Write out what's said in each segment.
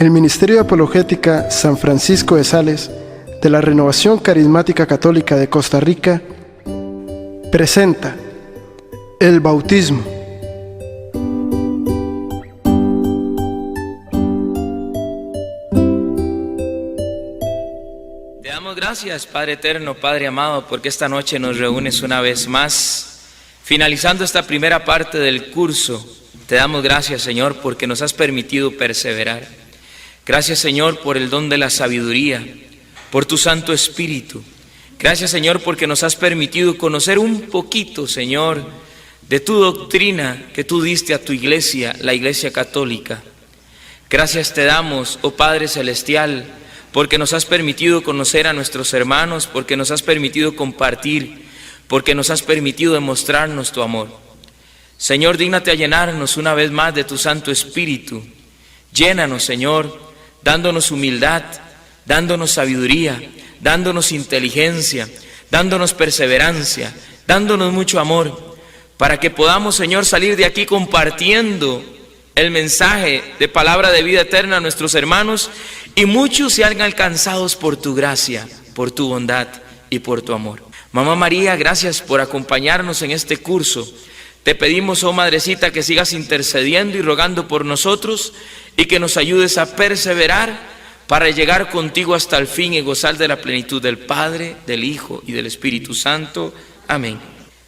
El Ministerio de Apologética San Francisco de Sales de la Renovación Carismática Católica de Costa Rica presenta el bautismo. Te damos gracias, Padre eterno, Padre amado, porque esta noche nos reúnes una vez más, finalizando esta primera parte del curso. Te damos gracias, Señor, porque nos has permitido perseverar. Gracias, Señor, por el don de la sabiduría, por tu Santo Espíritu. Gracias, Señor, porque nos has permitido conocer un poquito, Señor, de tu doctrina que tú diste a tu iglesia, la Iglesia Católica. Gracias te damos, oh Padre Celestial, porque nos has permitido conocer a nuestros hermanos, porque nos has permitido compartir, porque nos has permitido demostrarnos tu amor. Señor, dígnate a llenarnos una vez más de tu Santo Espíritu. Llénanos, Señor, dándonos humildad, dándonos sabiduría, dándonos inteligencia, dándonos perseverancia, dándonos mucho amor, para que podamos, Señor, salir de aquí compartiendo el mensaje de palabra de vida eterna a nuestros hermanos y muchos sean alcanzados por tu gracia, por tu bondad y por tu amor. Mamá María, gracias por acompañarnos en este curso. Te pedimos, oh Madrecita, que sigas intercediendo y rogando por nosotros y que nos ayudes a perseverar para llegar contigo hasta el fin y gozar de la plenitud del Padre, del Hijo y del Espíritu Santo. Amén.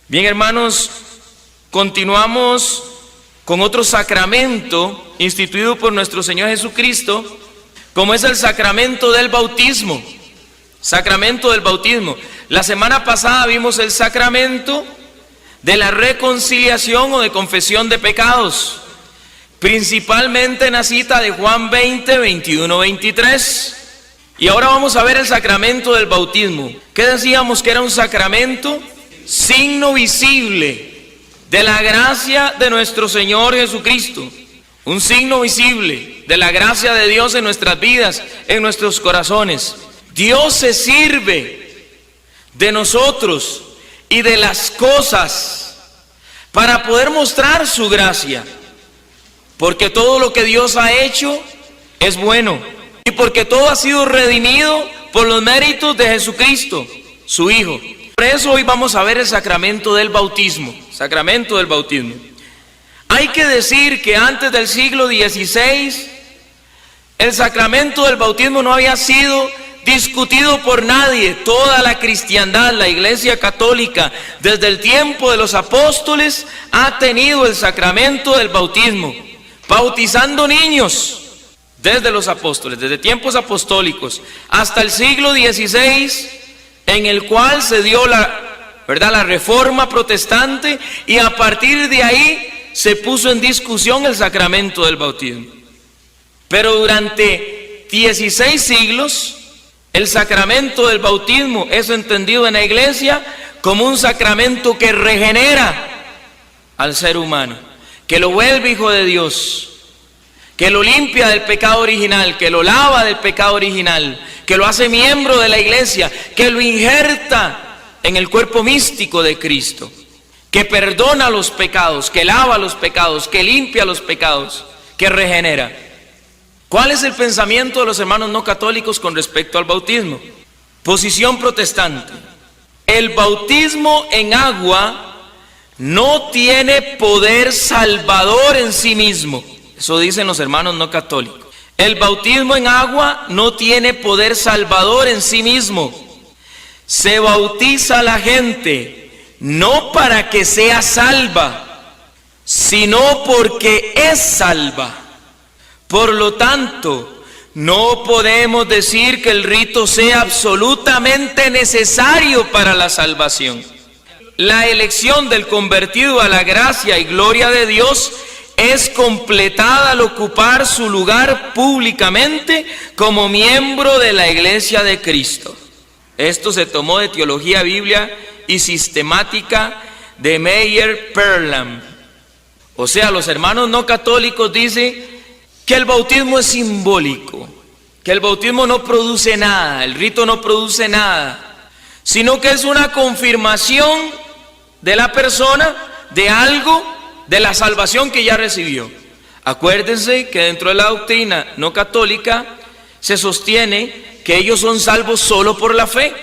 Bien, hermanos, continuamos con otro sacramento instituido por nuestro Señor Jesucristo, como es el sacramento del bautismo. Sacramento del bautismo. La semana pasada vimos el sacramento de la reconciliación o de confesión de pecados, principalmente en la cita de Juan 20, 21, 23. Y ahora vamos a ver el sacramento del bautismo. ¿Qué decíamos? Que era un sacramento, signo visible de la gracia de nuestro Señor Jesucristo. Un signo visible de la gracia de Dios en nuestras vidas, en nuestros corazones. Dios se sirve de nosotros y de las cosas para poder mostrar su gracia. Porque todo lo que Dios ha hecho es bueno. Y porque todo ha sido redimido por los méritos de Jesucristo, su Hijo. Por eso hoy vamos a ver el sacramento del bautismo. Sacramento del bautismo. Hay que decir que antes del siglo XVI, el sacramento del bautismo no había sido discutido por nadie. Toda la cristiandad, la Iglesia Católica, desde el tiempo de los apóstoles, ha tenido el sacramento del bautismo, bautizando niños desde los apóstoles, desde tiempos apostólicos, hasta el siglo XVI, en el cual se dio la Reforma Protestante, y a partir de ahí se puso en discusión el sacramento del bautismo. Pero durante 16 siglos, el sacramento del bautismo es entendido en la iglesia como un sacramento que regenera al ser humano, que lo vuelve hijo de Dios, que lo limpia del pecado original, que lo lava del pecado original, que lo hace miembro de la iglesia, que lo injerta en el cuerpo místico de Cristo, que perdona los pecados, que lava los pecados, que limpia los pecados, que regenera. ¿Cuál es el pensamiento de los hermanos no católicos con respecto al bautismo? Posición protestante. El bautismo en agua no tiene poder salvador en sí mismo. Eso dicen los hermanos no católicos. El bautismo en agua no tiene poder salvador en sí mismo. Se bautiza a la gente no para que sea salva, sino porque es salva. Por lo tanto, no podemos decir que el rito sea absolutamente necesario para la salvación. La elección del convertido a la gracia y gloria de Dios es completada al ocupar su lugar públicamente como miembro de la Iglesia de Cristo. Esto se tomó de Teología, Biblia y Sistemática de Meyer Perlam. O sea, los hermanos no católicos dicen que el bautismo es simbólico, que el bautismo no produce nada, el rito no produce nada, sino que es una confirmación de la persona de algo, de la salvación que ya recibió. Acuérdense que dentro de la doctrina no católica se sostiene que ellos son salvos solo por la fe.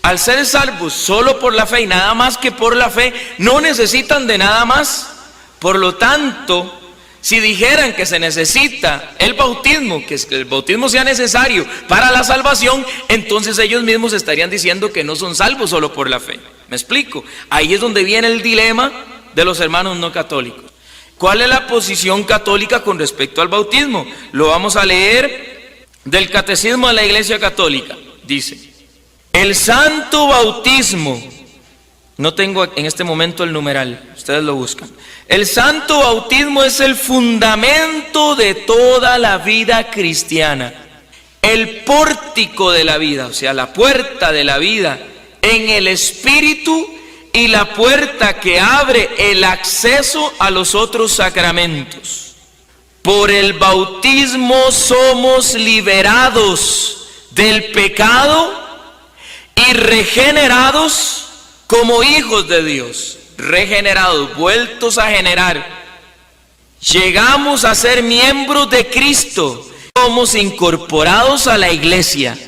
Al ser salvos solo por la fe y nada más que por la fe, no necesitan de nada más. Por lo tanto, si dijeran que se necesita el bautismo, que el bautismo sea necesario para la salvación, entonces ellos mismos estarían diciendo que no son salvos solo por la fe. ¿Me explico? Ahí es donde viene el dilema de los hermanos no católicos. ¿Cuál es la posición católica con respecto al bautismo? Lo vamos a leer del Catecismo de la Iglesia Católica. Dice: el santo bautismo, no tengo en este momento el numeral, ustedes lo buscan. El santo bautismo es el fundamento de toda la vida cristiana, el pórtico de la vida, o sea, la puerta de la vida en el Espíritu y la puerta que abre el acceso a los otros sacramentos. Por el bautismo somos liberados del pecado y regenerados como hijos de Dios. Regenerados, vueltos a generar. Llegamos a ser miembros de Cristo, somos incorporados a la iglesia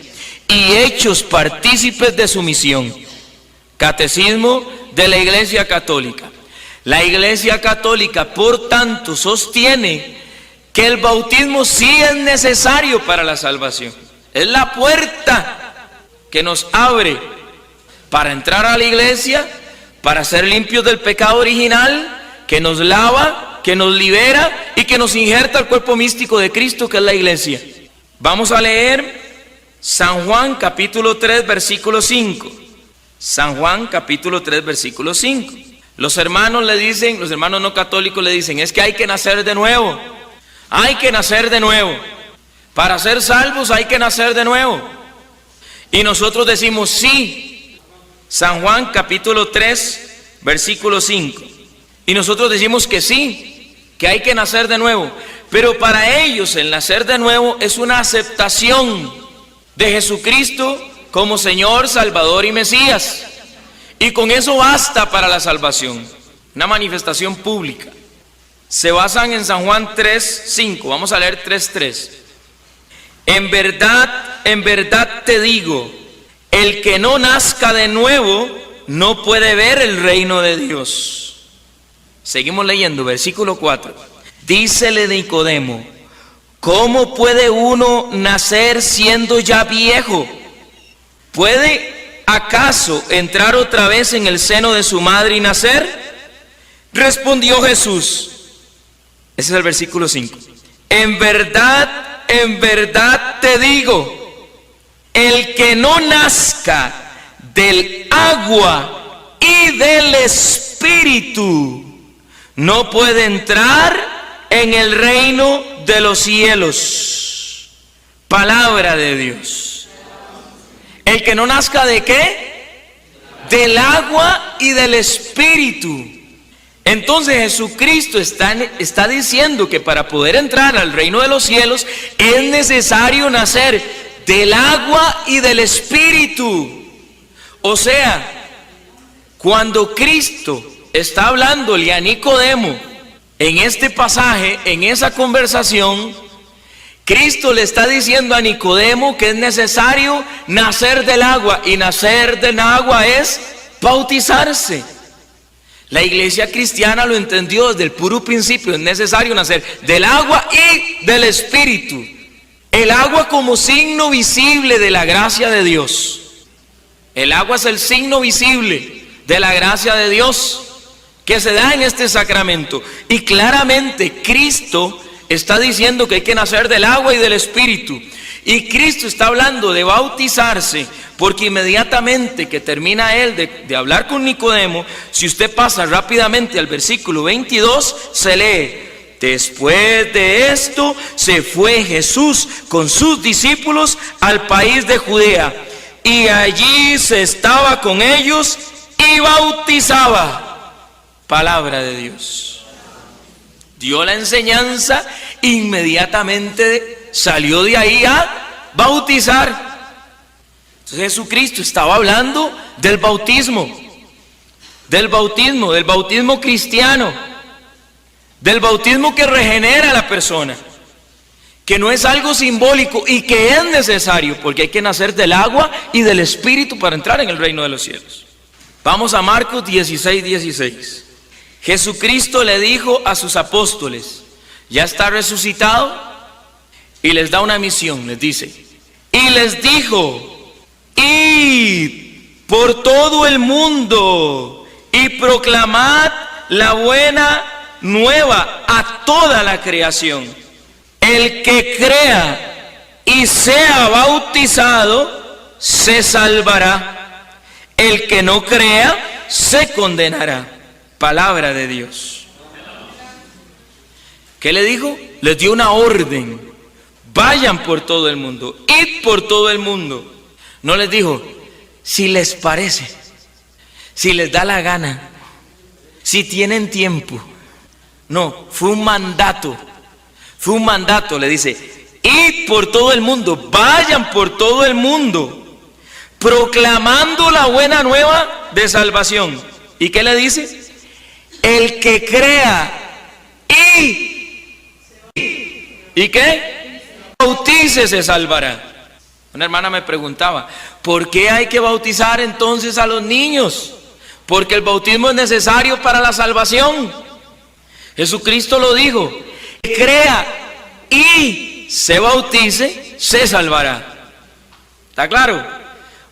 y hechos partícipes de su misión. Catecismo de la Iglesia Católica. La Iglesia Católica, por tanto, sostiene que el bautismo sí es necesario para la salvación. Es la puerta que nos abre para entrar a la iglesia, para ser limpios del pecado original, que nos lava, que nos libera y que nos injerta al cuerpo místico de Cristo, que es la iglesia. Vamos a leer San Juan capítulo 3 versículo 5. San Juan capítulo 3 versículo 5. Los hermanos le dicen, los hermanos no católicos le dicen, es que hay que nacer de nuevo. Hay que nacer de nuevo. Para ser salvos hay que nacer de nuevo. Y nosotros decimos sí. San Juan capítulo 3 versículo 5. Y nosotros decimos que sí, que hay que nacer de nuevo. Pero para ellos el nacer de nuevo es una aceptación de Jesucristo como Señor, Salvador y Mesías. Y con eso basta para la salvación. Una manifestación pública. Se basan en San Juan 3:5. Vamos a leer 3:3. En verdad te digo, el que no nazca de nuevo no puede ver el reino de Dios. Seguimos leyendo, versículo 4. Dícele Nicodemo, ¿cómo puede uno nacer siendo ya viejo? ¿Puede acaso entrar otra vez en el seno de su madre y nacer? Respondió Jesús. Ese es el versículo 5. En verdad te digo, el que no nazca del agua y del Espíritu no puede entrar en el reino de los cielos. Palabra de Dios. El que no nazca ¿de qué? Del agua y del Espíritu. Entonces Jesucristo está diciendo que para poder entrar al reino de los cielos es necesario nacer del agua y del Espíritu. O sea, cuando Cristo está hablándole a Nicodemo en este pasaje, en esa conversación, Cristo le está diciendo a Nicodemo que es necesario nacer del agua, y nacer del agua es bautizarse. La iglesia cristiana lo entendió desde el puro principio, es necesario nacer del agua y del Espíritu. El agua como signo visible de la gracia de Dios. El agua es el signo visible de la gracia de Dios que se da en este sacramento. Y claramente Cristo está diciendo que hay que nacer del agua y del Espíritu. Y Cristo está hablando de bautizarse, porque inmediatamente que termina él de hablar con Nicodemo, si usted pasa rápidamente al versículo 22, se lee: después de esto se fue Jesús con sus discípulos al país de Judea, y allí se estaba con ellos y bautizaba. Palabra de Dios. Dio la enseñanza, inmediatamente salió de ahí a bautizar. Entonces Jesucristo estaba hablando del bautismo cristiano. del bautismo que regenera a la persona, que no es algo simbólico y que es necesario, porque hay que nacer del agua y del Espíritu para entrar en el reino de los cielos. Vamos a Marcos 16:16. Jesucristo le dijo a sus apóstoles, ya está resucitado, y les da una misión, les dice, y les dijo, id por todo el mundo y proclamad la buena nueva a toda la creación. El que crea y sea bautizado se salvará. El que no crea se condenará. Palabra de Dios. ¿Qué le dijo? Les dio una orden. Vayan por todo el mundo. Id por todo el mundo. No les dijo, si les parece, si les da la gana, si tienen tiempo. No, fue un mandato. Fue un mandato, le dice, id por todo el mundo, vayan por todo el mundo, proclamando la buena nueva de salvación. ¿Y qué le dice? El que crea ¿y qué? Bautice se salvará. Una hermana me preguntaba, ¿por qué hay que bautizar entonces a los niños? Porque el bautismo es necesario para la salvación. Jesucristo lo dijo. Crea y se bautice, se salvará. ¿Está claro?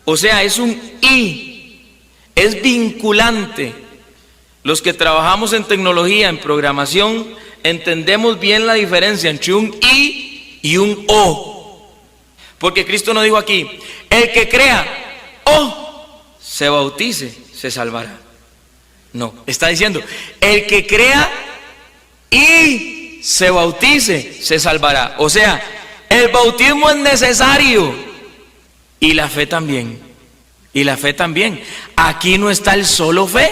O sea, es un y, es vinculante. Los que trabajamos en tecnología, en programación, entendemos bien la diferencia entre un y un o. Porque Cristo nos dijo aquí, el que crea o se bautice, se salvará. No, está diciendo, el que crea y se bautice, se salvará. O sea, el bautismo es necesario y la fe también. Y la fe también. Aquí no está el solo fe,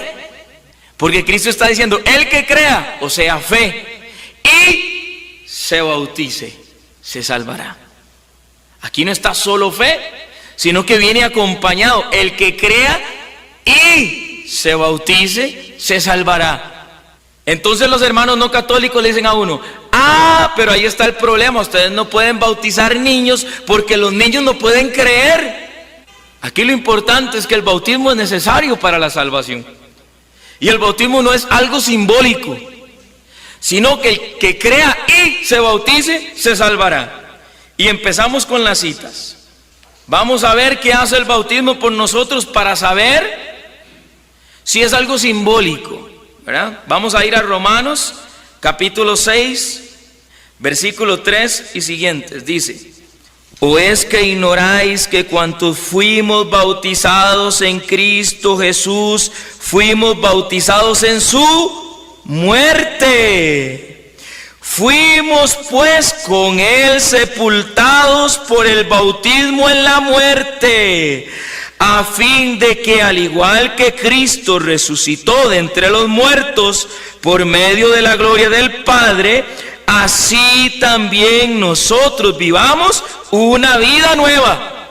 porque Cristo está diciendo, el que crea, o sea, fe, y se bautice, se salvará. Aquí no está solo fe, sino que viene acompañado, el que crea y se bautice, se salvará. Entonces los hermanos no católicos le dicen a uno, pero ahí está el problema, ustedes no pueden bautizar niños porque los niños no pueden creer. Aquí lo importante es que el bautismo es necesario para la salvación. Y el bautismo no es algo simbólico, sino que el que crea y se bautice, se salvará. Y empezamos con las citas. Vamos a ver qué hace el bautismo por nosotros para saber si es algo simbólico, ¿verdad? Vamos a ir a Romanos capítulo 6, versículo 3 y siguientes. Dice, ¿o es que ignoráis que cuantos fuimos bautizados en Cristo Jesús, fuimos bautizados en su muerte? Fuimos pues con Él sepultados por el bautismo en la muerte, a fin de que al igual que Cristo resucitó de entre los muertos por medio de la gloria del Padre, así también nosotros vivamos una vida nueva.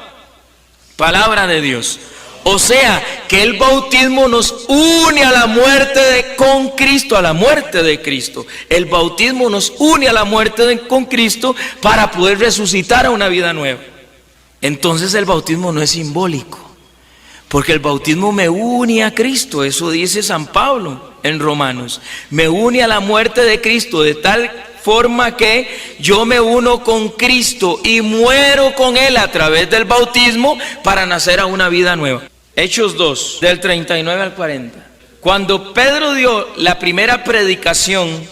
Palabra de Dios. O sea, que el bautismo nos une a la muerte con Cristo, a la muerte de Cristo. El bautismo nos une a la muerte con Cristo para poder resucitar a una vida nueva. Entonces el bautismo no es simbólico, porque el bautismo me une a Cristo. Eso dice San Pablo en Romanos. Me une a la muerte de Cristo de tal forma que yo me uno con Cristo y muero con Él a través del bautismo para nacer a una vida nueva. Hechos 2, del 39 al 40. Cuando Pedro dio la primera predicación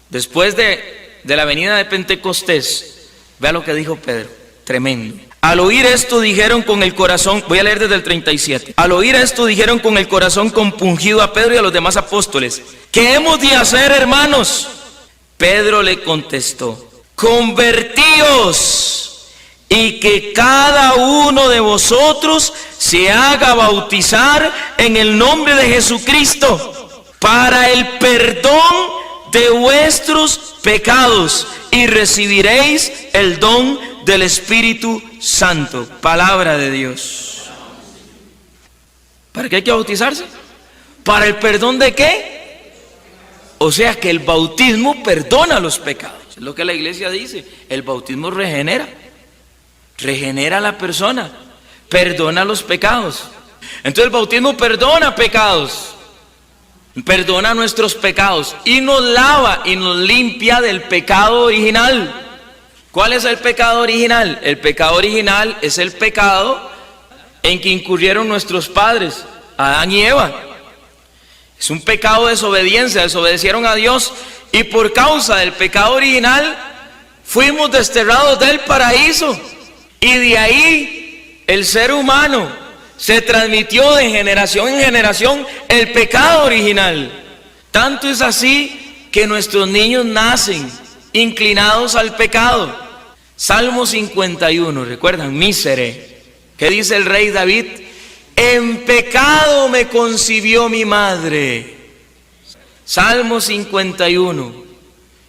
después de la venida de Pentecostés, vea lo que dijo Pedro, tremendo. Al oír esto dijeron con el corazón, voy a leer desde el 37. Al oír esto dijeron con el corazón compungido a Pedro y a los demás apóstoles, ¿qué hemos de hacer, hermanos? Pedro le contestó, convertíos y que cada uno de vosotros se haga bautizar en el nombre de Jesucristo para el perdón de vuestros pecados y recibiréis el don del Espíritu Santo. Palabra de Dios. ¿Para qué hay que bautizarse? ¿Para el perdón de qué? O sea que el bautismo perdona los pecados. Es lo que la iglesia dice. El bautismo regenera a la persona, perdona los pecados. Entonces el bautismo perdona pecados, perdona nuestros pecados y nos lava y nos limpia del pecado original. ¿Cuál es el pecado original? El pecado original es el pecado en que incurrieron nuestros padres, Adán y Eva. Es un pecado de desobediencia, desobedecieron a Dios y por causa del pecado original fuimos desterrados del paraíso. Y de ahí el ser humano se transmitió de generación en generación el pecado original. Tanto es así que nuestros niños nacen inclinados al pecado. Salmo 51, ¿recuerdan? Mísere. ¿Qué dice el rey David? En pecado me concibió mi madre. Salmo 51.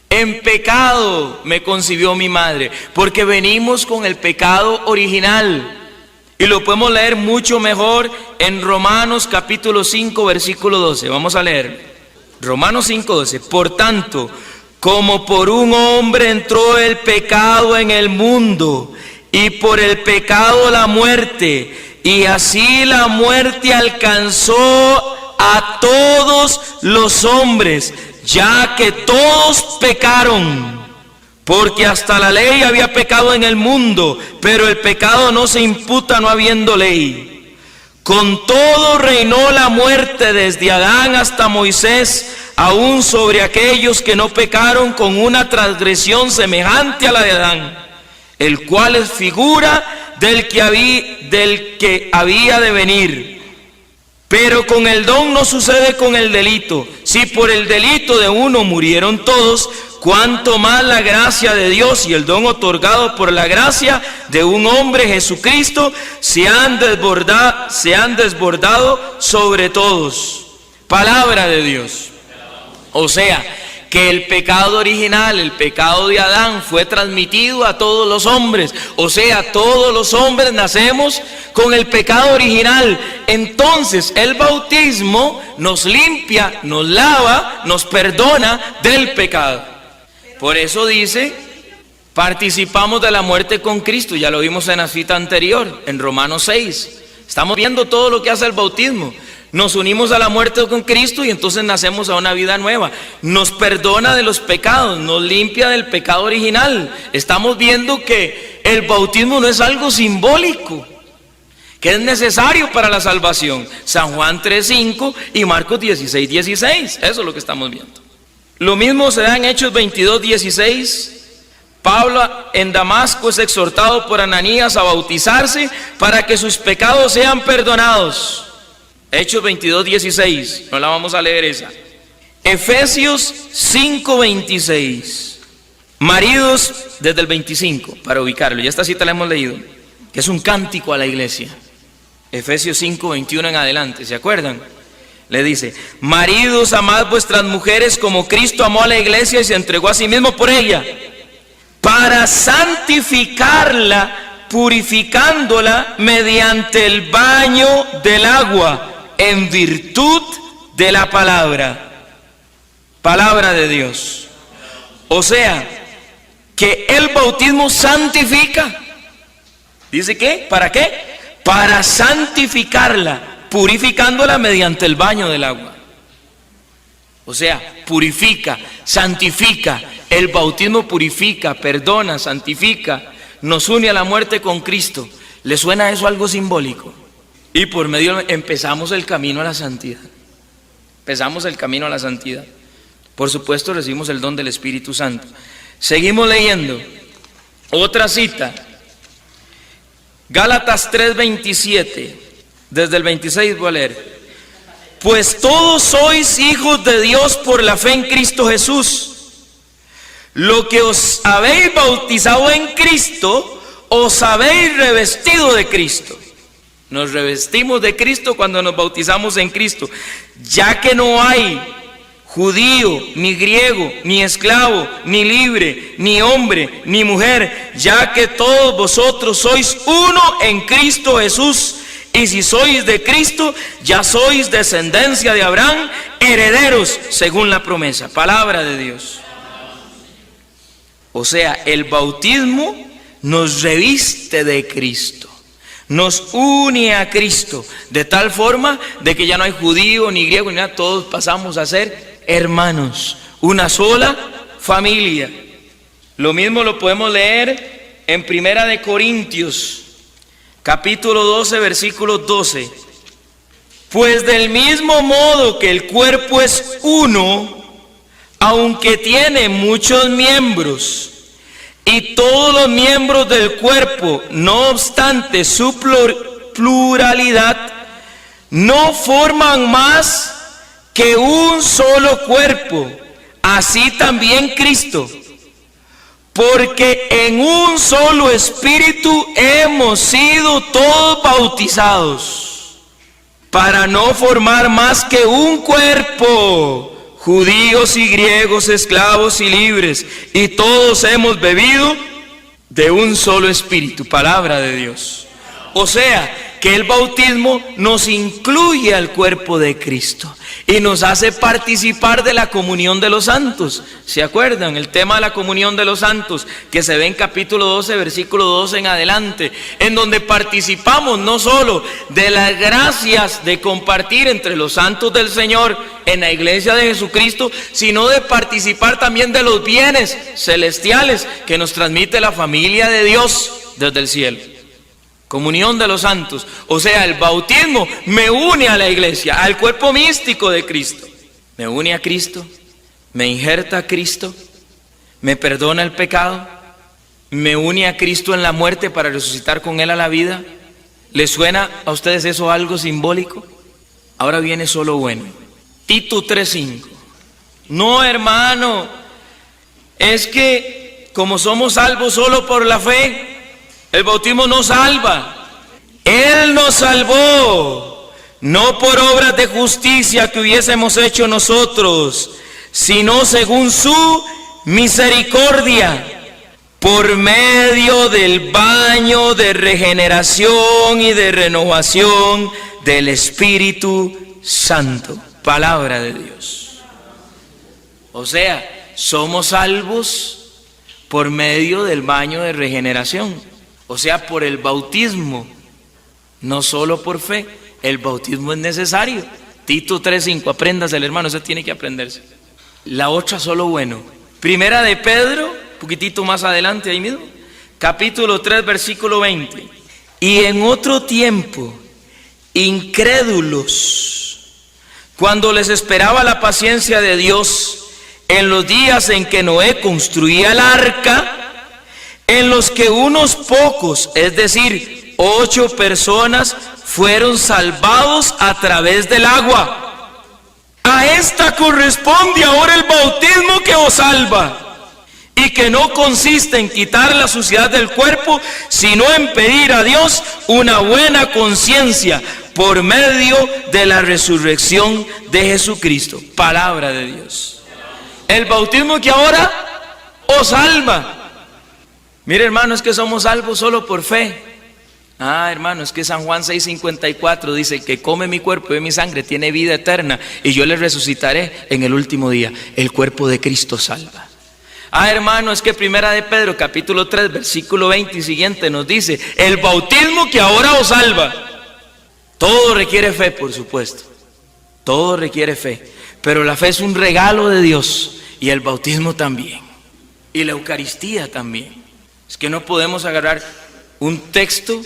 En pecado me concibió mi madre, porque venimos con el pecado original. Y lo podemos leer mucho mejor en Romanos capítulo 5, versículo 12. Vamos a leer. Romanos 5, 12. Por tanto, como por un hombre entró el pecado en el mundo, y por el pecado la muerte, y así la muerte alcanzó a todos los hombres, ya que todos pecaron, porque hasta la ley había pecado en el mundo, pero el pecado no se imputa no habiendo ley. Con todo reinó la muerte desde Adán hasta Moisés, aún sobre aquellos que no pecaron con una transgresión semejante a la de Adán, el cual es figura del que había de venir. Pero con el don no sucede con el delito. Si por el delito de uno murieron todos, cuánto más la gracia de Dios y el don otorgado por la gracia de un hombre, Jesucristo, se han desbordado sobre todos. Palabra de Dios. O sea, que el pecado original, el pecado de Adán, fue transmitido a todos los hombres. O sea, todos los hombres nacemos con el pecado original. Entonces, el bautismo nos limpia, nos lava, nos perdona del pecado. Por eso dice, participamos de la muerte con Cristo. Ya lo vimos en la cita anterior, en Romanos 6. Estamos viendo todo lo que hace el bautismo. Nos unimos a la muerte con Cristo y entonces nacemos a una vida nueva. Nos perdona de los pecados, nos limpia del pecado original. Estamos viendo que el bautismo no es algo simbólico, que es necesario para la salvación. San Juan 3:5 y Marcos 16:16. Eso es lo que estamos viendo. Lo mismo se da en Hechos 22:16. Pablo en Damasco es exhortado por Ananías a bautizarse para que sus pecados sean perdonados. Hechos 22:16, no la vamos a leer esa. Efesios 5:26. Maridos, desde el 25, para ubicarlo, ya esta cita la hemos leído, que es un cántico a la iglesia. Efesios 5:21 en adelante, ¿se acuerdan? Le dice, maridos, amad vuestras mujeres como Cristo amó a la iglesia y se entregó a sí mismo por ella, para santificarla, purificándola mediante el baño del agua, en virtud de la palabra de Dios. O sea, que el bautismo santifica. ¿Dice qué? ¿Para qué? Para santificarla, purificándola mediante el baño del agua. O sea, purifica, santifica. El bautismo purifica, perdona, santifica, nos une a la muerte con Cristo. ¿Le suena eso algo simbólico? Y por medio empezamos el camino a la santidad. Empezamos el camino a la santidad. Por supuesto, recibimos el don del Espíritu Santo. Seguimos leyendo. Otra cita. Gálatas 3:27. Desde el 26 voy a leer. Pues todos sois hijos de Dios por la fe en Cristo Jesús. Lo que os habéis bautizado en Cristo, os habéis revestido de Cristo. Nos revestimos de Cristo cuando nos bautizamos en Cristo, ya que no hay judío, ni griego, ni esclavo, ni libre, ni hombre, ni mujer, ya que todos vosotros sois uno en Cristo Jesús. Y si sois de Cristo, ya sois descendencia de Abraham, herederos según la promesa. Palabra de Dios. O sea, el bautismo nos reviste de Cristo, nos une a Cristo, de tal forma de que ya no hay judío ni griego ni nada, todos pasamos a ser hermanos, una sola familia. Lo mismo lo podemos leer en Primera de Corintios, capítulo 12, versículo 12. Pues del mismo modo que el cuerpo es uno, aunque tiene muchos miembros, y todos los miembros del cuerpo, no obstante su pluralidad, no forman más que un solo cuerpo, así también Cristo. Porque en un solo espíritu hemos sido todos bautizados, para no formar más que un cuerpo, judíos y griegos, esclavos y libres, y todos hemos bebido de un solo espíritu. Palabra de Dios. O sea, que el bautismo nos incluye al cuerpo de Cristo y nos hace participar de la comunión de los santos. ¿Se acuerdan? El tema de la comunión de los santos, que se ve en capítulo 12, versículo 12 en adelante, en donde participamos no solo de las gracias de compartir entre los santos del Señor en la iglesia de Jesucristo, sino de participar también de los bienes celestiales que nos transmite la familia de Dios desde el cielo. Comunión de los santos. O sea, el bautismo me une a la iglesia, al cuerpo místico de Cristo. Me une a Cristo, me injerta a Cristo, me perdona el pecado, me une a Cristo en la muerte para resucitar con Él a la vida. ¿Les suena a ustedes eso algo simbólico? Ahora viene solo bueno. Tito 3:5. No, hermano, es que como somos salvos solo por la fe, el bautismo nos salva. Él nos salvó, no por obras de justicia que hubiésemos hecho nosotros, sino según su misericordia, por medio del baño de regeneración y de renovación del Espíritu Santo. Palabra de Dios. O sea, somos salvos por medio del baño de regeneración. O sea, por el bautismo, no solo por fe, el bautismo es necesario. Tito 3:5, apréndaselo, hermano, eso tiene que aprenderse. La otra solo bueno. Primera de Pedro, un poquitito más adelante ahí mismo, capítulo 3, versículo 20. Y en otro tiempo, incrédulos, cuando les esperaba la paciencia de Dios, en los días en que Noé construía el arca, en los que unos pocos, es decir, 8 personas, fueron salvados a través del agua. A esta corresponde ahora el bautismo que os salva, y que no consiste en quitar la suciedad del cuerpo, sino en pedir a Dios una buena conciencia por medio de la resurrección de Jesucristo. Palabra de Dios. El bautismo que ahora os salva. Mire, hermano, es que somos salvos solo por fe. Ah, hermano, es que San Juan 6:54 dice que come mi cuerpo y bebe mi sangre, tiene vida eterna, y yo le resucitaré en el último día. El cuerpo de Cristo salva. Ah, hermano, es que Primera de Pedro, capítulo 3, versículo 20 y siguiente nos dice, el bautismo que ahora os salva. Todo requiere fe, por supuesto. Todo requiere fe. Pero la fe es un regalo de Dios, y el bautismo también. Y la Eucaristía también. Es que no podemos agarrar un texto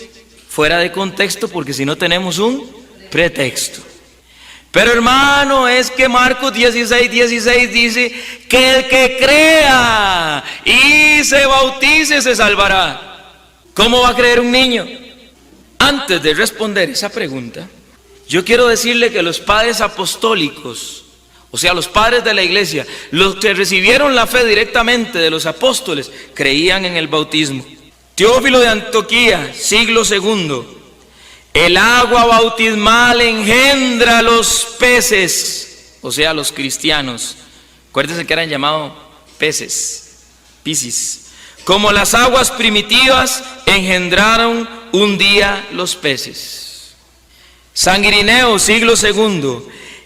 fuera de contexto, porque si no tenemos un pretexto. Pero hermano, es que Marcos 16:16 dice que el que crea y se bautice se salvará. ¿Cómo va a creer un niño? Antes de responder esa pregunta, yo quiero decirle que los padres apostólicos, o sea, los padres de la iglesia, los que recibieron la fe directamente de los apóstoles, creían en el bautismo. Teófilo de Antioquía, siglo II. El agua bautismal engendra los peces, o sea, los cristianos. Acuérdense que eran llamados peces, piscis. Como las aguas primitivas engendraron un día los peces. San Irineo, siglo II.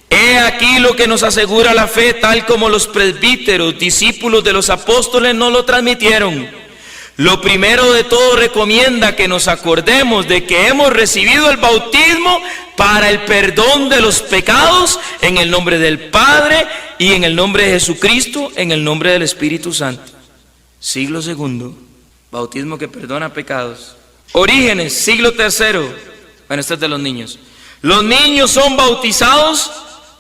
He aquí lo que nos asegura la fe, tal como los presbíteros, discípulos de los apóstoles, nos lo transmitieron. Lo primero de todo recomienda que nos acordemos de que hemos recibido el bautismo para el perdón de los pecados, en el nombre del Padre y en el nombre de Jesucristo, en el nombre del Espíritu Santo. Siglo II, bautismo que perdona pecados. Orígenes, siglo III. Bueno, este es de los niños. Los niños son bautizados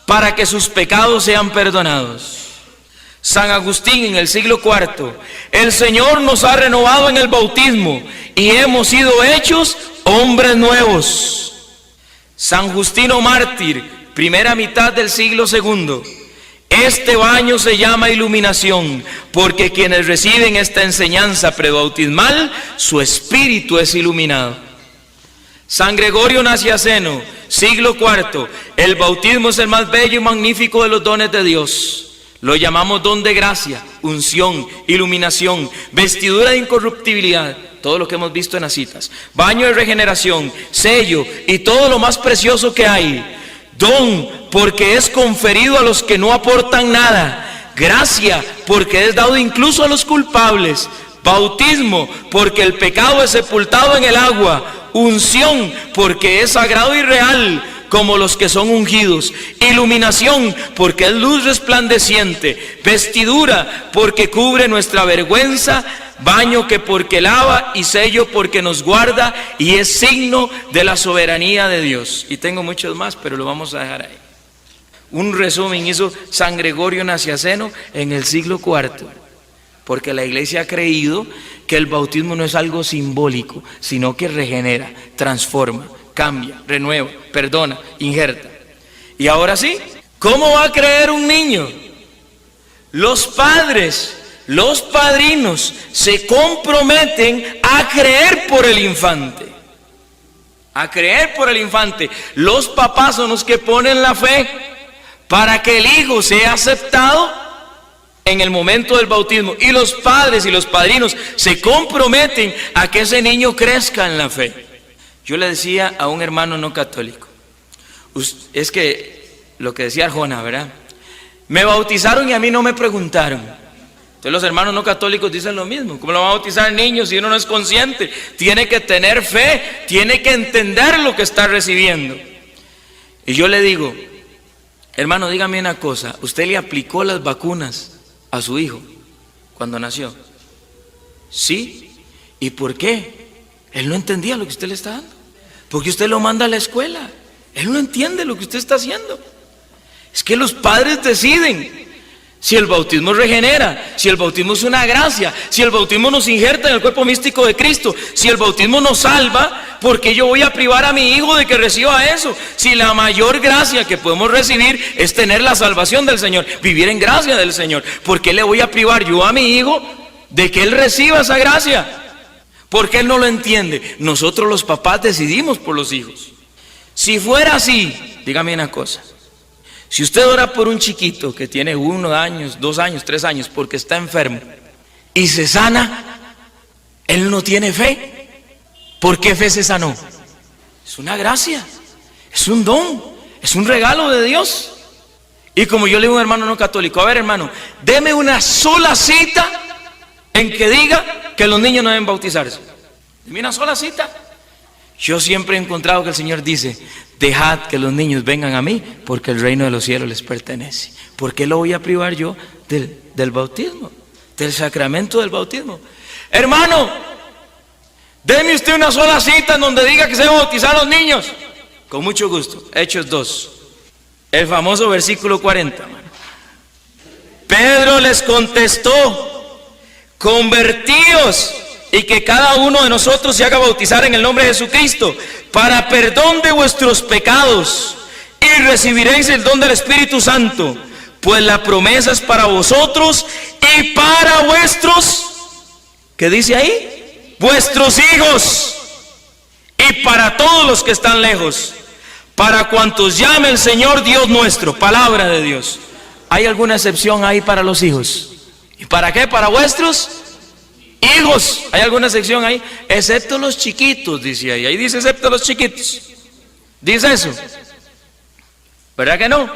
para que sus pecados sean perdonados. San Agustín, en el siglo IV, el Señor nos ha renovado en el bautismo y hemos sido hechos hombres nuevos. San Justino Mártir, primera mitad del siglo II. Este baño se llama iluminación, porque quienes reciben esta enseñanza prebautismal, su espíritu es iluminado. San Gregorio Nacianceno, siglo IV. El bautismo es el más bello y magnífico de los dones de Dios. Lo llamamos don de gracia, unción, iluminación, vestidura de incorruptibilidad, todo lo que hemos visto en las citas, baño de regeneración, sello y todo lo más precioso que hay. Don, porque es conferido a los que no aportan nada. Gracia, porque es dado incluso a los culpables. Bautismo, porque el pecado es sepultado en el agua. Unción, porque es sagrado y real, como los que son ungidos. Iluminación, porque es luz resplandeciente. Vestidura, porque cubre nuestra vergüenza. Baño, que porque lava, y sello, porque nos guarda y es signo de la soberanía de Dios. Y tengo muchos más, pero lo vamos a dejar ahí. Un resumen hizo San Gregorio Nacianceno en el siglo IV, porque la iglesia ha creído que el bautismo no es algo simbólico, sino que regenera, transforma, cambia, renueva, perdona, injerta. Y ahora sí, ¿cómo va a creer un niño? Los padres, los padrinos se comprometen a creer por el infante. A creer por el infante. Los papás son los que ponen la fe para que el hijo sea aceptado en el momento del bautismo. Y los padres y los padrinos se comprometen a que ese niño crezca en la fe. Yo le decía a un hermano no católico, es que lo que decía Arjona, ¿verdad? Me bautizaron y a mí no me preguntaron. Entonces los hermanos no católicos dicen lo mismo. ¿Cómo lo van a bautizar niños si uno no es consciente? Tiene que tener fe, tiene que entender lo que está recibiendo. Y yo le digo, hermano, dígame una cosa, ¿usted le aplicó las vacunas a su hijo cuando nació? ¿Sí? ¿Y por qué? Él no entendía lo que usted le está dando. Porque usted lo manda a la escuela. Él no entiende lo que usted está haciendo. Es que los padres deciden si el bautismo regenera, si el bautismo es una gracia, si el bautismo nos injerta en el cuerpo místico de Cristo, si el bautismo nos salva, ¿por qué yo voy a privar a mi hijo de que reciba eso? Si la mayor gracia que podemos recibir es tener la salvación del Señor, vivir en gracia del Señor, ¿por qué le voy a privar yo a mi hijo de que él reciba esa gracia? Porque él no lo entiende. Nosotros los papás decidimos por los hijos. Si fuera así, dígame una cosa. Si usted ora por un chiquito que tiene 1 año, 2 años, 3 años, porque está enfermo, y se sana, él no tiene fe. ¿Por qué fe se sanó? Es una gracia, es un don, es un regalo de Dios. Y como yo le digo a un hermano no católico, a ver hermano, deme una sola cita en que diga que los niños no deben bautizarse. Dime una sola cita. Yo siempre he encontrado que el Señor dice, dejad que los niños vengan a mí, porque el reino de los cielos les pertenece. ¿Por qué lo voy a privar yo del bautismo, del sacramento del bautismo? Hermano, deme usted una sola cita en donde diga que se van a bautizar los niños. Con mucho gusto. Hechos 2, el famoso versículo 40. Pedro les contestó, convertíos y que cada uno de nosotros se haga bautizar en el nombre de Jesucristo para perdón de vuestros pecados, y recibiréis el don del Espíritu Santo, pues la promesa es para vosotros y para vuestros, ¿qué dice ahí? Vuestros hijos, y para todos los que están lejos, para cuantos llame el Señor Dios nuestro. Palabra de Dios. ¿Hay alguna excepción ahí para los hijos? ¿Y para qué? Para vuestros hijos. ¿Hay alguna excepción ahí? Excepto los chiquitos, dice ahí. Ahí dice excepto los chiquitos. ¿Dice eso? ¿Verdad que no?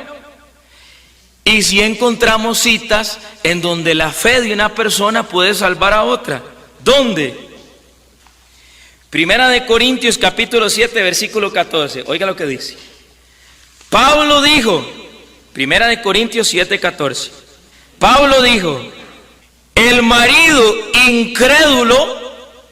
Y si encontramos citas en donde la fe de una persona puede salvar a otra. ¿Dónde? Primera de Corintios capítulo 7 versículo 14. Oiga lo que dice. Pablo dijo, Primera de Corintios 7, 14. Pablo dijo, el marido incrédulo,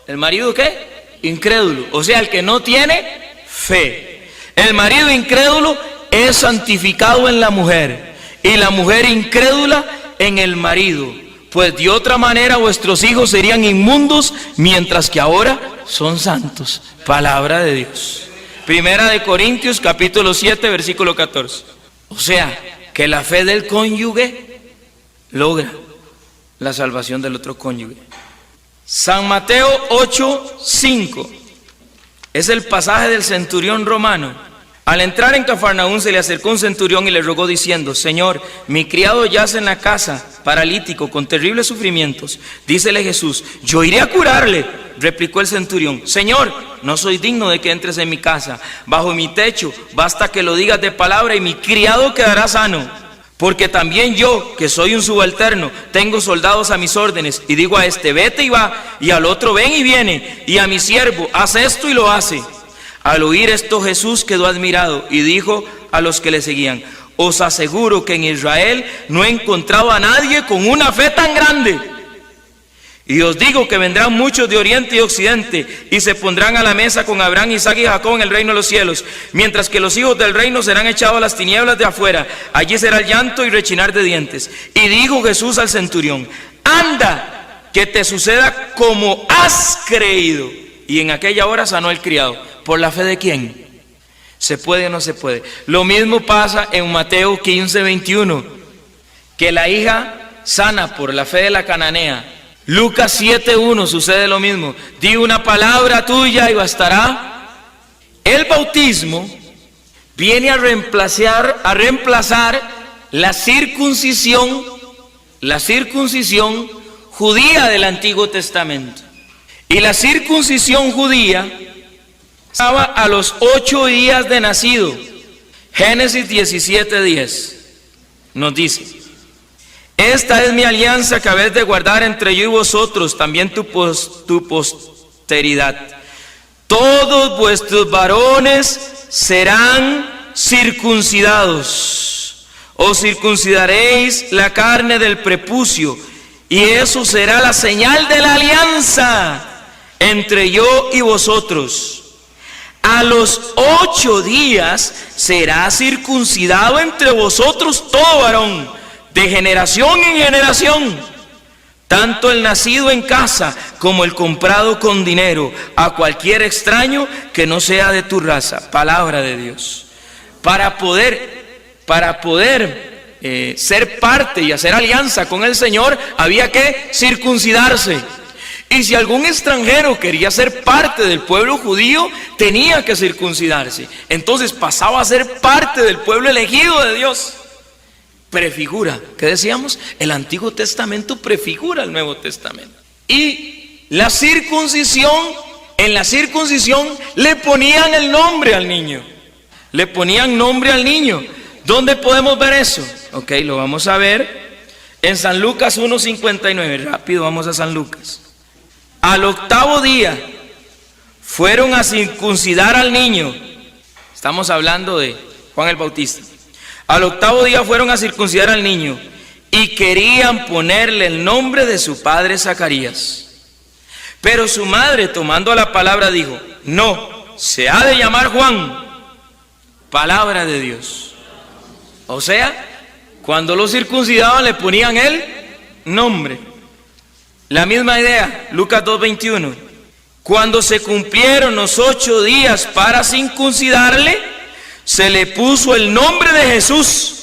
¿el marido qué? Incrédulo, o sea, el que no tiene fe. El marido incrédulo es santificado en la mujer y la mujer incrédula en el marido, pues de otra manera vuestros hijos serían inmundos, mientras que ahora son santos. Palabra de Dios. Primera de Corintios capítulo 7 versículo 14. O sea, que la fe del cónyuge logra la salvación del otro cónyuge. San Mateo 8, 5. Es el pasaje del centurión romano. Al entrar en Cafarnaúm se le acercó un centurión y le rogó diciendo, Señor, mi criado yace en la casa, paralítico, con terribles sufrimientos. Dícele Jesús, yo iré a curarle. Replicó el centurión, Señor, no soy digno de que entres en mi casa. Bajo mi techo basta que lo digas de palabra y mi criado quedará sano. Porque también yo, que soy un subalterno, tengo soldados a mis órdenes, y digo a este, vete y va, y al otro, ven y viene, y a mi siervo, haz esto y lo hace. Al oír esto Jesús quedó admirado y dijo a los que le seguían, os aseguro que en Israel no he encontrado a nadie con una fe tan grande. Y os digo que vendrán muchos de oriente y occidente y se pondrán a la mesa con Abraham, Isaac y Jacob en el reino de los cielos, mientras que los hijos del reino serán echados a las tinieblas de afuera. Allí será el llanto y rechinar de dientes. Y dijo Jesús al centurión, anda, que te suceda como has creído. Y en aquella hora sanó el criado. ¿Por la fe de quién? ¿Se puede o no se puede? Lo mismo pasa en Mateo 15, 21, que la hija sana por la fe de la cananea. Lucas 7, 1 sucede lo mismo. Di una palabra tuya y bastará. El bautismo viene a reemplazar la circuncisión judía del Antiguo Testamento. Y la circuncisión judía estaba a los 8 días de nacido. Génesis 17, 10 nos dice, esta es mi alianza que habéis de guardar entre yo y vosotros, también tu posteridad. Todos vuestros varones serán circuncidados. Os circuncidaréis la carne del prepucio, y eso será la señal de la alianza entre yo y vosotros. A los 8 días será circuncidado entre vosotros todo varón, de generación en generación, tanto el nacido en casa como el comprado con dinero, a cualquier extraño que no sea de tu raza. Palabra de Dios. Para poder ser parte y hacer alianza con el Señor, había que circuncidarse. Y si algún extranjero quería ser parte del pueblo judío, tenía que circuncidarse. Entonces pasaba a ser parte del pueblo elegido de Dios. Prefigura, ¿qué decíamos? El Antiguo Testamento prefigura el Nuevo Testamento. Y la circuncisión, en la circuncisión le ponían el nombre al niño. Le ponían nombre al niño. ¿Dónde podemos ver eso? Ok, lo vamos a ver en San Lucas 1:59. Rápido, vamos a San Lucas. Al 8º día fueron a circuncidar al niño. Estamos hablando de Juan el Bautista. Al 8º día fueron a circuncidar al niño y querían ponerle el nombre de su padre Zacarías. Pero su madre, tomando la palabra, dijo, no, se ha de llamar Juan. Palabra de Dios. O sea, cuando lo circuncidaban le ponían el nombre. La misma idea, Lucas 2:21. Cuando se cumplieron los 8 días para circuncidarle, se le puso el nombre de Jesús,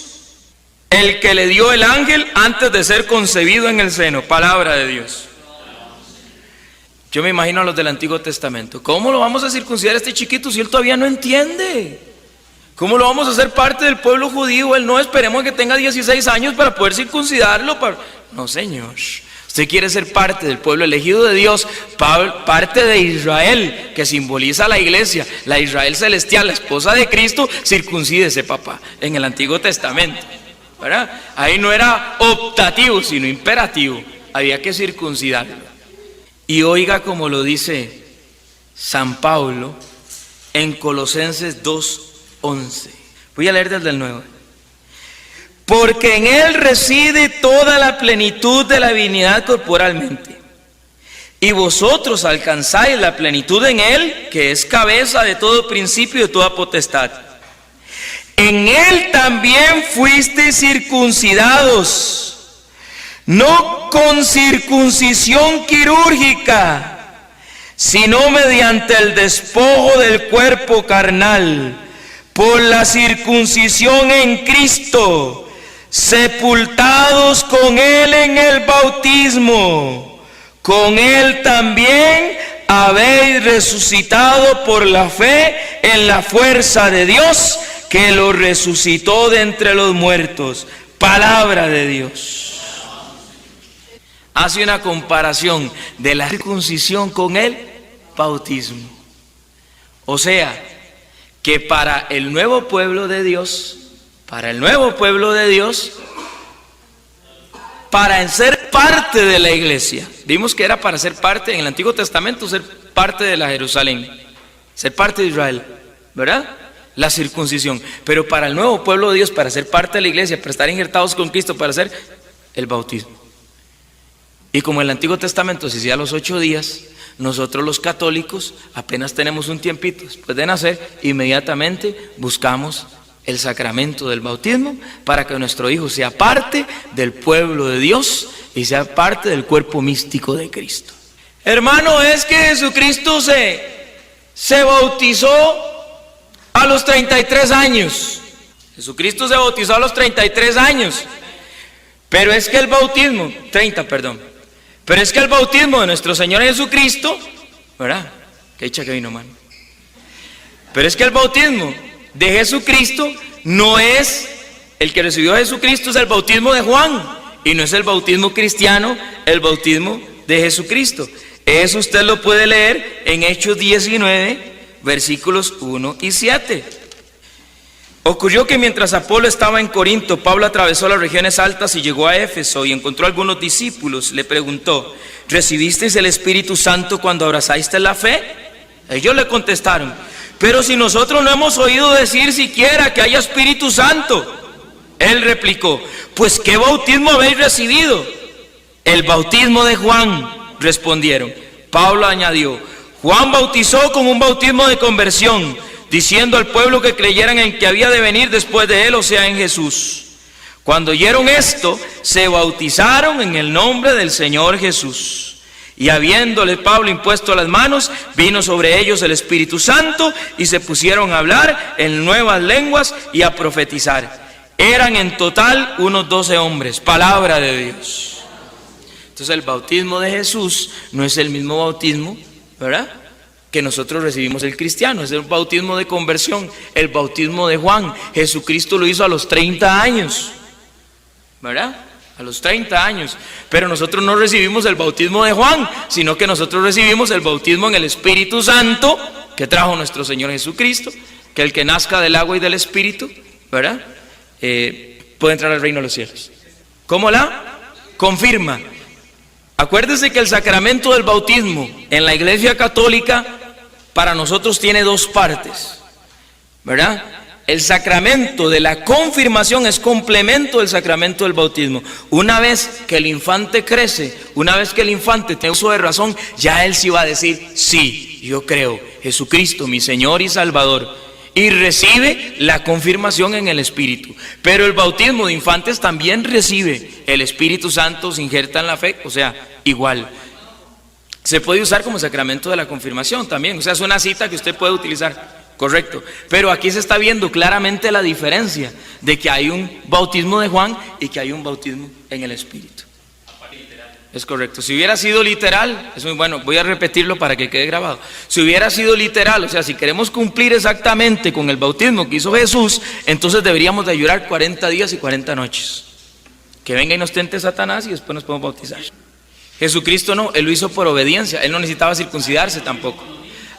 el que le dio el ángel antes de ser concebido en el seno. Palabra de Dios. Yo me imagino a los del Antiguo Testamento. ¿Cómo lo vamos a circuncidar a este chiquito si él todavía no entiende? ¿Cómo lo vamos a hacer parte del pueblo judío? Él no, esperemos que tenga 16 años para poder circuncidarlo. No, Señor. Usted quiere ser parte del pueblo elegido de Dios, parte de Israel, que simboliza la iglesia, la Israel celestial, la esposa de Cristo. Circuncídese, papá, en el Antiguo Testamento, ¿verdad? Ahí no era optativo, sino imperativo. Había que circuncidarlo. Y oiga como lo dice San Pablo en Colosenses 2:11. Voy a leer desde el 9. Porque en Él reside toda la plenitud de la divinidad corporalmente, y vosotros alcanzáis la plenitud en Él, que es cabeza de todo principio y de toda potestad. En Él también fuisteis circuncidados, no con circuncisión quirúrgica, sino mediante el despojo del cuerpo carnal, por la circuncisión en Cristo, sepultados con Él en el bautismo. Con Él también habéis resucitado por la fe en la fuerza de Dios, que lo resucitó de entre los muertos. Palabra de Dios. Hace una comparación de la circuncisión con el bautismo. O sea, que para el nuevo pueblo de Dios, para ser parte de la iglesia, vimos que era para ser parte, en el Antiguo Testamento, ser parte de la Jerusalén, ser parte de Israel, ¿verdad? La circuncisión. Pero para el nuevo pueblo de Dios, para ser parte de la iglesia, para estar injertados con Cristo, para hacer el bautismo. Y como en el Antiguo Testamento se hacía a los 8 días, nosotros los católicos apenas tenemos un tiempito después de nacer, inmediatamente buscamos el sacramento del bautismo para que nuestro hijo sea parte del pueblo de Dios y sea parte del cuerpo místico de Cristo. Hermano, es que Jesucristo se bautizó a los 33 años. Jesucristo se bautizó a los 33 años. Pero es que el bautismo, 30, perdón. Pero es que el bautismo de nuestro Señor Jesucristo, ¿verdad? Que dicha que vino, mano. Pero es que el bautismo de Jesucristo no es, el que recibió a Jesucristo es el bautismo de Juan, y no es el bautismo cristiano, el bautismo de Jesucristo. Eso usted lo puede leer en Hechos 19, versículos 1 y 7. Ocurrió que mientras Apolo estaba en Corinto, Pablo atravesó las regiones altas y llegó a Éfeso y encontró a algunos discípulos. Le preguntó: ¿recibisteis el Espíritu Santo cuando abrazasteis la fe? Ellos le contestaron: pero si nosotros no hemos oído decir siquiera que haya Espíritu Santo. Él replicó: pues ¿qué bautismo habéis recibido? El bautismo de Juan, respondieron. Pablo añadió: Juan bautizó con un bautismo de conversión, diciendo al pueblo que creyeran en que había de venir después de él, o sea, en Jesús. Cuando oyeron esto, se bautizaron en el nombre del Señor Jesús. Y habiéndole Pablo impuesto las manos, vino sobre ellos el Espíritu Santo y se pusieron a hablar en nuevas lenguas y a profetizar. Eran en total unos 12 hombres. Palabra de Dios. Entonces el bautismo de Jesús no es el mismo bautismo, ¿verdad?, que nosotros recibimos el cristiano. Es el bautismo de conversión, el bautismo de Juan. Jesucristo lo hizo a los 30 años, ¿verdad? A los 30 años. Pero nosotros no recibimos el bautismo de Juan, sino que nosotros recibimos el bautismo en el Espíritu Santo que trajo nuestro Señor Jesucristo, que el que nazca del agua y del Espíritu, ¿verdad?, puede entrar al reino de los cielos. ¿Cómo la confirma? Acuérdese que el sacramento del bautismo en la Iglesia Católica para nosotros tiene dos partes, ¿verdad? El sacramento de la confirmación es complemento del sacramento del bautismo. Una vez que el infante crece, una vez que el infante tiene uso de razón, ya él sí va a decir: sí, yo creo, Jesucristo, mi Señor y Salvador. Y recibe la confirmación en el Espíritu. Pero el bautismo de infantes también recibe el Espíritu Santo, se injerta en la fe, o sea, igual. Se puede usar como sacramento de la confirmación también, o sea, es una cita que usted puede utilizar. Correcto, pero aquí se está viendo claramente la diferencia de que hay un bautismo de Juan y que hay un bautismo en el Espíritu. Es correcto. Si hubiera sido literal, es muy bueno, voy a repetirlo para que quede grabado. Si hubiera sido literal, o sea, si queremos cumplir exactamente con el bautismo que hizo Jesús, entonces deberíamos de ayunar 40 días y 40 noches. Que venga y nos tente Satanás y después nos podemos bautizar. Jesucristo no, Él lo hizo por obediencia, Él no necesitaba circuncidarse tampoco.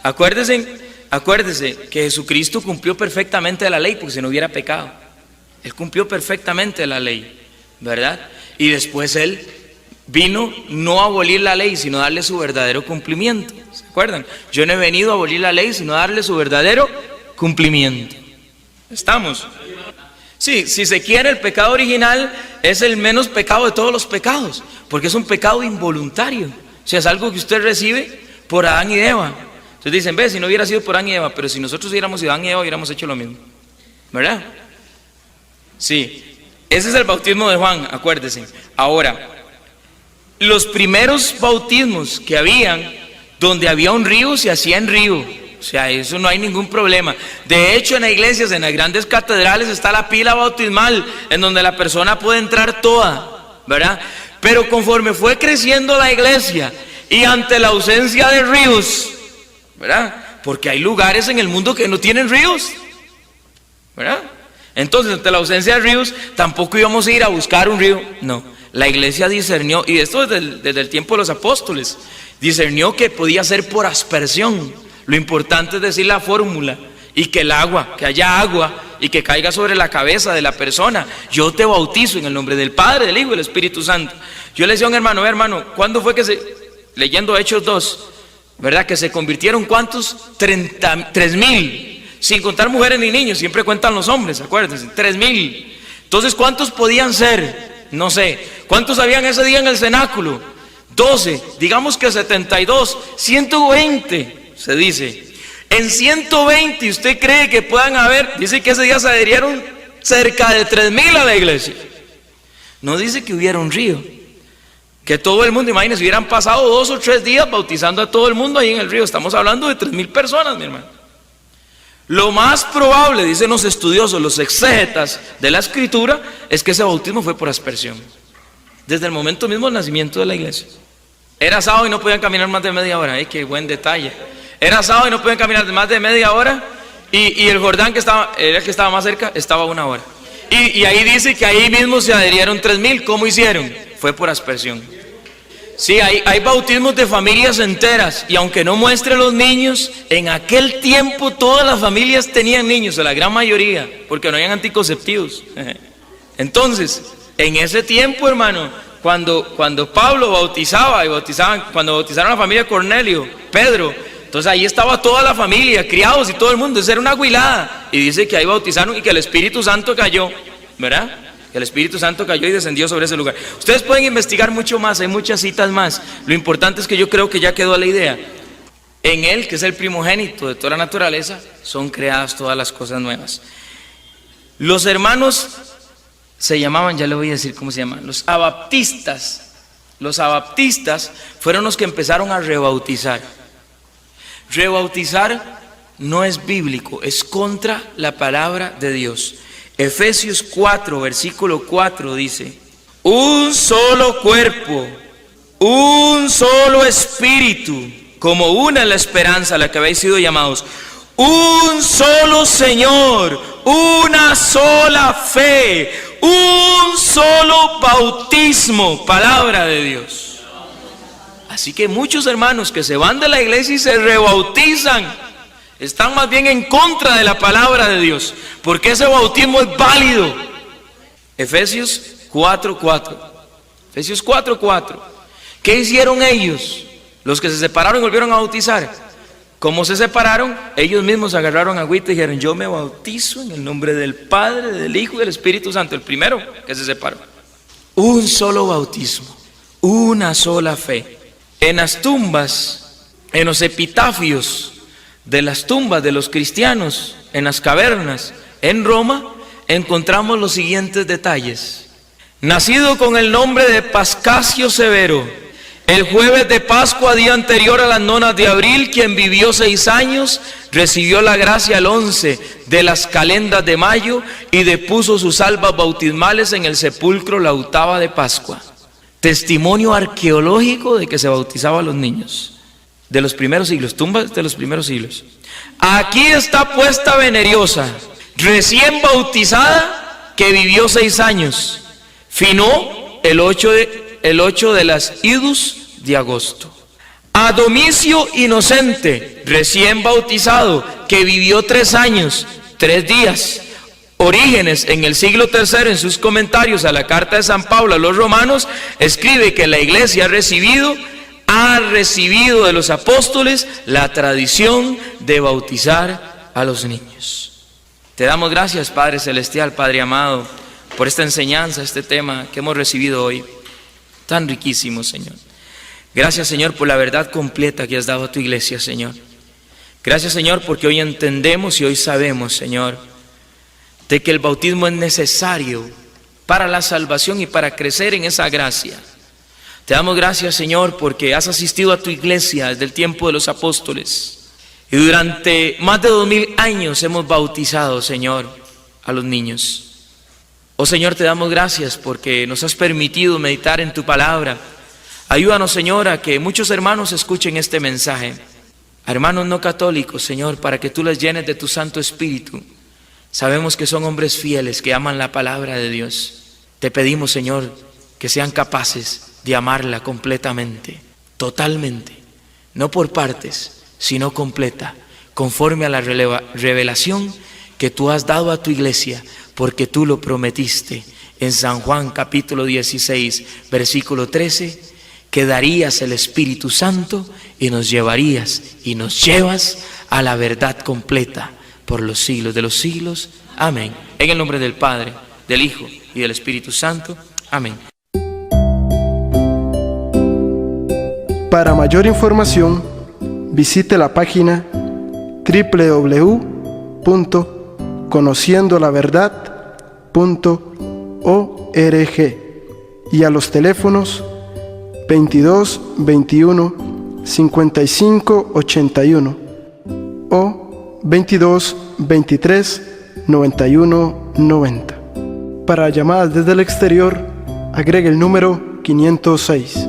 Acuérdese que Jesucristo cumplió perfectamente la ley, porque si no hubiera pecado. Él cumplió perfectamente la ley, ¿verdad? Y después Él vino no a abolir la ley, sino a darle su verdadero cumplimiento. ¿Se acuerdan? Yo no he venido a abolir la ley, sino a darle su verdadero cumplimiento. ¿Estamos? Sí, si se quiere, el pecado original es el menos pecado de todos los pecados, porque es un pecado involuntario. O sea, es algo que usted recibe por Adán y Eva. Entonces dicen, ve, si no hubiera sido por Adán y Eva, pero si nosotros hubiéramos sido Adán y Eva, hubiéramos hecho lo mismo, ¿verdad? Sí, ese es el bautismo de Juan, acuérdese. Ahora, los primeros bautismos que habían, donde había un río, se hacía en río. O sea, eso no hay ningún problema. De hecho, en las iglesias, en las grandes catedrales, está la pila bautismal, en donde la persona puede entrar toda, ¿verdad? Pero conforme fue creciendo la iglesia, y ante la ausencia de ríos, ¿verdad? Porque hay lugares en el mundo que no tienen ríos, ¿verdad? Entonces, ante la ausencia de ríos, tampoco íbamos a ir a buscar un río. No, la iglesia discernió, y esto desde el tiempo de los apóstoles, discernió que podía ser por aspersión. Lo importante es decir la fórmula, y que el agua, que haya agua y que caiga sobre la cabeza de la persona. Yo te bautizo en el nombre del Padre, del Hijo y del Espíritu Santo. Yo le decía a un hermano, hermano, ¿cuándo fue que leyendo Hechos 2, ¿verdad? Que se convirtieron, ¿cuántos? 3,000, sin contar mujeres ni niños, siempre cuentan los hombres, acuérdense, 3,000. Entonces, ¿cuántos podían ser? No sé. ¿Cuántos habían ese día en el cenáculo? 12, digamos que 72, 120. Se dice, en 120 ¿usted cree que puedan haber? Dice que ese día se adherieron cerca de 3,000 a la iglesia. No dice que hubiera un río, que todo el mundo, imagínense, hubieran pasado 2 o 3 días bautizando a todo el mundo ahí en el río. Estamos hablando de 3,000 personas, mi hermano. Lo más probable, dicen los estudiosos, los exégetas de la escritura, es que ese bautismo fue por aspersión, desde el momento mismo del nacimiento de la iglesia. Era sábado y no podían caminar más de media hora. Qué buen detalle. Era sábado y no podían caminar más de media hora, y el Jordán, que era el que estaba más cerca, estaba 1 hora. Y ahí dice que ahí mismo se adherieron 3,000. ¿Cómo hicieron? Fue por aspersión. Sí, hay bautismos de familias enteras, y aunque no muestre los niños, en aquel tiempo todas las familias tenían niños, la gran mayoría, porque no habían anticonceptivos. Entonces, en ese tiempo, hermano, cuando Pablo bautizaba, cuando bautizaron a la familia Cornelio, Pedro, entonces ahí estaba toda la familia, criados y todo el mundo. Esa era una huilada. Y dice que ahí bautizaron y que el Espíritu Santo cayó, ¿verdad? Que el Espíritu Santo cayó y descendió sobre ese lugar. Ustedes pueden investigar mucho más, hay muchas citas más. Lo importante es que yo creo que ya quedó la idea. En Él, que es el primogénito de toda la naturaleza, son creadas todas las cosas nuevas. Los hermanos se llamaban, ya le voy a decir cómo se llaman, los abaptistas. Los abaptistas fueron los que empezaron a rebautizar. Rebautizar no es bíblico, es contra la palabra de Dios. Efesios 4, versículo 4 dice: un solo cuerpo, un solo espíritu, como una es la esperanza a la que habéis sido llamados, un solo Señor, una sola fe, un solo bautismo, palabra de Dios. Así que muchos hermanos que se van de la iglesia y se rebautizan, están más bien en contra de la palabra de Dios, porque ese bautismo es válido. Efesios 4:4. Efesios 4:4. ¿Qué hicieron ellos? Los que se separaron y volvieron a bautizar. ¿Cómo se separaron? Ellos mismos agarraron agüita y dijeron: yo me bautizo en el nombre del Padre, del Hijo y del Espíritu Santo. El primero que se separó. Un solo bautismo, una sola fe. En las tumbas, en los epitafios de las tumbas de los cristianos, en las cavernas, en Roma, encontramos los siguientes detalles. Nacido con el nombre de Pascasio Severo, el jueves de Pascua, día anterior a las nonas de abril, quien vivió 6 años, recibió la gracia el 11 de las calendas de mayo y depuso sus albas bautismales en el sepulcro la 8ª de Pascua. Testimonio arqueológico de que se bautizaba a los niños de los primeros siglos, tumbas de los primeros siglos. Aquí está puesta Veneriosa, recién bautizada, que vivió 6 años. Finó el 8 de las idus de agosto. A Domicio Inocente, recién bautizado, que vivió 3 años, 3 días. Orígenes, en el siglo III, en sus comentarios a la carta de San Pablo a los romanos, escribe que la iglesia ha recibido de los apóstoles la tradición de bautizar a los niños. Te damos gracias, Padre Celestial, Padre amado, por esta enseñanza, este tema que hemos recibido hoy, tan riquísimo, Señor. Gracias, Señor, por la verdad completa que has dado a tu iglesia, Señor. Gracias, Señor, porque hoy entendemos y hoy sabemos, Señor, de que el bautismo es necesario para la salvación y para crecer en esa gracia. Te damos gracias, Señor, porque has asistido a tu iglesia desde el tiempo de los apóstoles. Y durante más de 2000 años hemos bautizado, Señor, a los niños. Oh Señor, te damos gracias porque nos has permitido meditar en tu palabra. Ayúdanos, Señor, a que muchos hermanos escuchen este mensaje. A hermanos no católicos, Señor, para que tú les llenes de tu Santo Espíritu. Sabemos que son hombres fieles, que aman la palabra de Dios. Te pedimos, Señor, que sean capaces de amarla completamente, totalmente, no por partes, sino completa, conforme a la revelación que tú has dado a tu iglesia, porque tú lo prometiste en San Juan capítulo 16, versículo 13, que darías el Espíritu Santo y nos llevarías y nos llevas a la verdad completa por los siglos de los siglos. Amén. En el nombre del Padre, del Hijo y del Espíritu Santo. Amén. Para mayor información, visite la página www.conociendolaverdad.org y a los teléfonos 22 21 55 81 o 22 23 91 90. Para llamadas desde el exterior, agregue el número 506.